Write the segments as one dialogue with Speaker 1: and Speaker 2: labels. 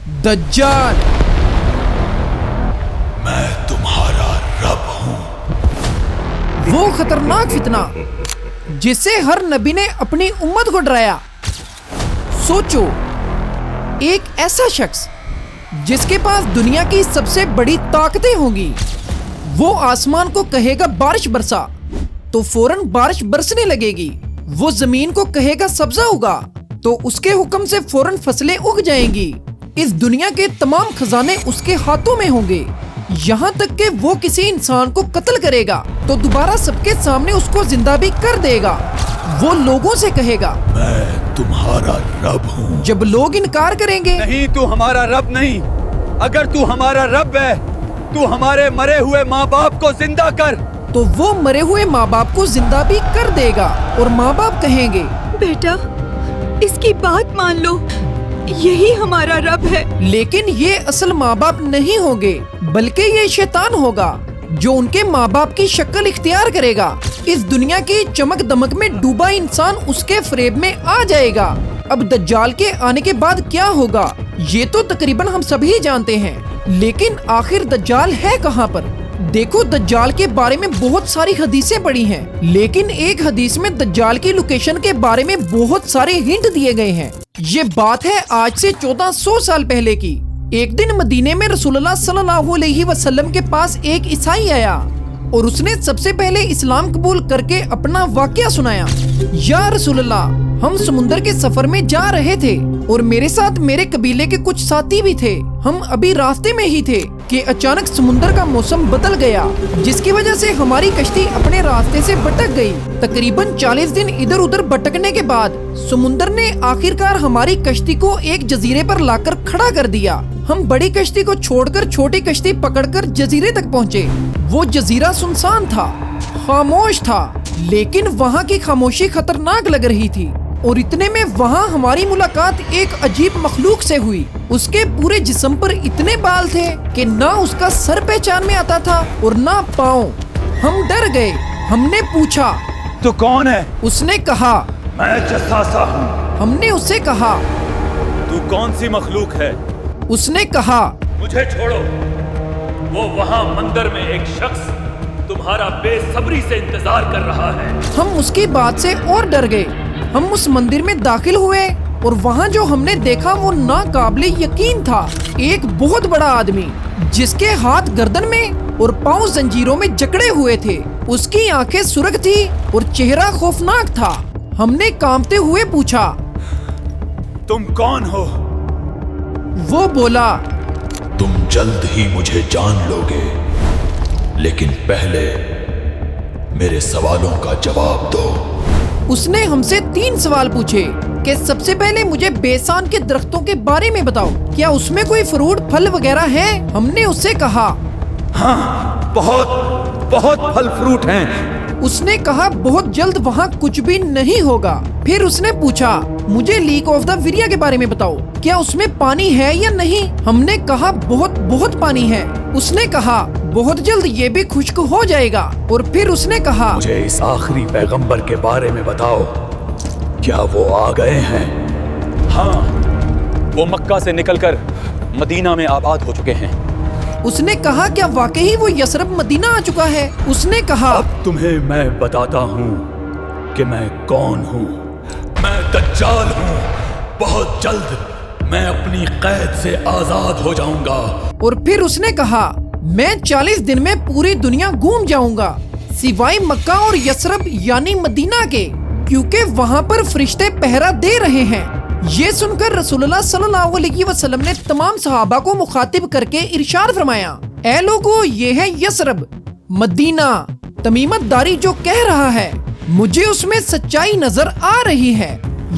Speaker 1: दज्जाल।
Speaker 2: मैं तुम्हारा रब हूं।
Speaker 1: वो खतरनाक फितना जिससे हर नबी ने अपनी उम्मत को डराया। सोचो, एक ऐसा शख्स जिसके पास दुनिया की सबसे बड़ी ताकतें होंगी, वो आसमान को कहेगा बारिश बरसा तो फौरन बारिश बरसने लगेगी। वो जमीन को कहेगा सब्जा उगा तो उसके हुक्म से फौरन फसलें उग जाएंगी। इस दुनिया के तमाम खजाने उसके हाथों में होंगे। यहाँ तक कि वो किसी इंसान को कत्ल करेगा तो दोबारा सबके सामने उसको जिंदा भी कर देगा। वो लोगों से कहेगा,
Speaker 2: मैं तुम्हारा रब हूँ।
Speaker 1: जब लोग इनकार करेंगे,
Speaker 3: नहीं, तू हमारा रब नहीं। अगर तू हमारा रब है, तू हमारे मरे हुए माँ बाप को जिंदा कर।
Speaker 1: तो वो मरे हुए माँ बाप को जिंदा भी कर देगा और माँ बाप कहेंगे,
Speaker 4: बेटा, इसकी बात मान लो, यही हमारा रब है।
Speaker 1: लेकिन ये असल माँ बाप नहीं होंगे, बल्कि ये शैतान होगा जो उनके माँ बाप की शक्ल इख्तियार करेगा। इस दुनिया की चमक दमक में डूबा इंसान उसके फरेब में आ जाएगा। अब दज्जाल के आने के बाद क्या होगा ये तो तकरीबन हम सभी जानते हैं, लेकिन आखिर दज्जाल है कहाँ पर? देखो, दज्जाल के बारे में बहुत सारी हदीसें पढ़ी हैं, लेकिन एक हदीस में दज्जाल की लोकेशन के बारे में बहुत सारे हिंट दिए गए हैं। ये बात है आज से 1400 साल पहले की। एक दिन मदीने में रसूलुल्लाह सल्लल्लाहु अलैहि वसल्लम के पास एक ईसाई आया और उसने सबसे पहले इस्लाम कबूल करके अपना वाकया सुनाया। या रसूलुल्लाह, हम समुंदर के सफर में जा रहे थे और मेरे साथ मेरे कबीले के कुछ साथी भी थे। हम अभी रास्ते में ही थे कि अचानक समुंदर का मौसम बदल गया, जिसकी वजह से हमारी कश्ती अपने रास्ते से भटक गई। तकरीबन 40 दिन इधर उधर भटकने के बाद समुंदर ने आखिरकार हमारी कश्ती को एक जजीरे पर लाकर खड़ा कर दिया। हम बड़ी कश्ती को छोड़कर छोटी कश्ती पकड़कर जजीरे तक पहुँचे। वो जजीरा सुनसान था, खामोश था, लेकिन वहाँ की खामोशी खतरनाक लग रही थी। और इतने में वहाँ हमारी मुलाकात एक अजीब मखलूक से हुई। उसके पूरे जिस्म पर इतने बाल थे कि ना उसका सर पहचान में आता था और ना पाँव। हम डर गए। हमने पूछा,
Speaker 3: तू कौन है?
Speaker 1: उसने कहा,
Speaker 3: मैं जस्सासा हूँ।
Speaker 1: हमने उससे कहा,
Speaker 3: तू कौन सी मखलूक है?
Speaker 1: उसने कहा,
Speaker 5: मुझे छोड़ो। वो वहाँ मंदिर में एक शख्स तुम्हारा बेसब्री से इंतजार कर रहा है।
Speaker 1: हम उसकी बात से और डर गए। हम उस मंदिर में दाखिल हुए और वहाँ जो हमने देखा वो नाकाबिले यकीन था। एक बहुत बड़ा आदमी जिसके हाथ गर्दन में और पाँव जंजीरों में जकड़े हुए थे। उसकी आंखें सुर्ख थी और चेहरा खौफनाक था। हमने कांपते हुए पूछा,
Speaker 3: तुम कौन हो?
Speaker 1: वो बोला,
Speaker 2: तुम जल्द ही मुझे जान लोगे, लेकिन पहले मेरे सवालों का जवाब दो।
Speaker 1: उसने हमसे 3 सवाल पूछे कि सबसे पहले मुझे बेसान के दरख्तों के बारे में बताओ, क्या उसमें कोई फ्रूट फल वगैरह है? हमने उससे कहा,
Speaker 3: हाँ, बहुत फल फ्रूट हैं।
Speaker 1: उसने कहा, बहुत जल्द वहाँ कुछ भी नहीं होगा। फिर उसने पूछा, मुझे लीक ऑफ द विरिया के बारे में बताओ, क्या उसमें पानी है या नहीं? हमने कहा, बहुत पानी है। उसने कहा, बहुत जल्द ये भी खुश्क हो जाएगा। और फिर उसने कहा,
Speaker 2: मुझे इस आखिरी पैगंबर के बारे में बताओ, क्या वो आ गए हैं?
Speaker 3: हाँ, वो मक्का से निकलकर मदीना में आबाद हो चुके हैं।
Speaker 1: उसने कहा, क्या वाकई वो यसरब मदीना आ चुका है? उसने कहा,
Speaker 2: अब तुम्हें मैं बताता हूँ कि मैं कौन हूँ। मैं दज्जाल हूँ। बहुत जल्द मैं अपनी कैद से आजाद हो जाऊंगा।
Speaker 1: और फिर उसने कहा, मैं 40 दिन में पूरी दुनिया घूम जाऊंगा सिवाय मक्का और यसरब यानी मदीना के, क्योंकि वहाँ पर फरिश्ते पहरा दे रहे हैं। ये सुनकर रसूलुल्लाह सल्लल्लाहु अलैहि वसल्लम ने तमाम सहाबा को मुखातिब करके इरशाद फरमाया, ऐ लोगो, ये है यसरब मदीना। तमीमत दारी जो कह रहा है, मुझे उसमें सच्चाई नजर आ रही है।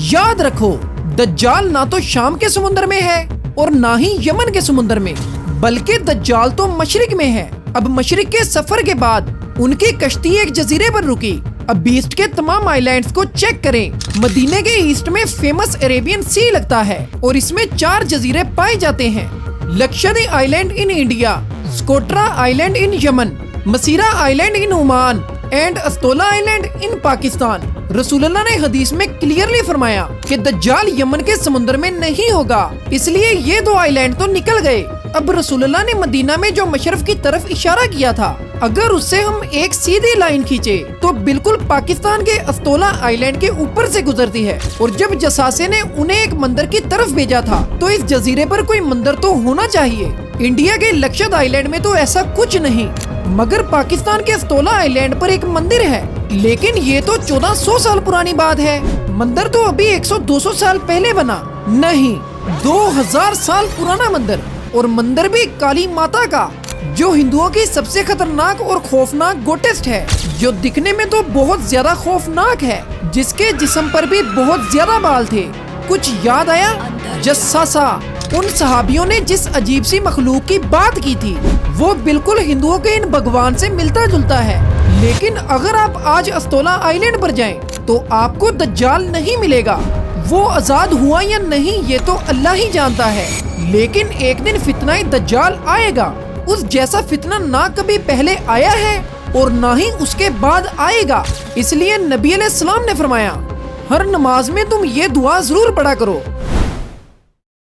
Speaker 1: याद रखो, दज्जाल ना तो शाम के समुद्र में है और ना ही यमन के समुद्र में, बल्कि दज्जाल तो मशरिक में है। अब मशरिक के सफर के बाद उनकी कश्ती एक जजीरे पर रुकी। अब ईस्ट के तमाम आइलैंड्स को चेक करें। मदीने के ईस्ट में फेमस अरेबियन सी लगता है और इसमें 4 जजीरे पाए जाते हैं। Lakshadweep island in India, Socotra island in Yemen, Masirah island in Oman and Astola island in Pakistan. रसूल अल्लाह ने हदीस में क्लियरली फरमाया कि दज्जाल यमन के समुद्र में नहीं होगा, इसलिए ये 2 आइलैंड तो निकल गए। अब रसूल अल्लाह ने मदीना में जो मशरफ की तरफ इशारा किया था, अगर उससे हम एक सीधी लाइन खींचे तो बिल्कुल पाकिस्तान के अस्तोला आइलैंड के ऊपर से गुजरती है। और जब जसासे ने उन्हें एक मंदिर की तरफ भेजा था तो इस जजीरे पर कोई मंदिर तो होना चाहिए। इंडिया के लक्षद्वीप आइलैंड में तो ऐसा कुछ नहीं, मगर पाकिस्तान के अस्तोला आइलैंड पर एक मंदिर है। लेकिन ये तो 1400 साल पुरानी बात है, मंदिर तो अभी 100-200 साल पहले बना। नहीं, 2000 साल पुराना मंदिर, और मंदिर भी काली माता का, जो हिंदुओं की सबसे खतरनाक और खौफनाक गोटेस्ट है, जो दिखने में तो बहुत ज्यादा खौफनाक है, जिसके जिस्म पर भी बहुत ज्यादा बाल थे। कुछ याद आया? जस्सासा, उन सहाबियों ने जिस अजीब सी मखलूक की बात की थी, वो बिल्कुल हिंदुओं के इन भगवान से मिलता जुलता है। लेकिन अगर आप आज अस्तोला आइलैंड पर जाएं, तो आपको दज्जाल नहीं मिलेगा। वो आजाद हुआ या नहीं ये तो अल्लाह ही जानता है, लेकिन एक दिन फितना दज्जाल आएगा। उस जैसा फितना ना कभी पहले आया है और ना ही उसके बाद आएगा। इसलिए नबी अलैहिस्सलाम ने फरमाया, हर नमाज में तुम ये दुआ जरूर पढ़ा करो,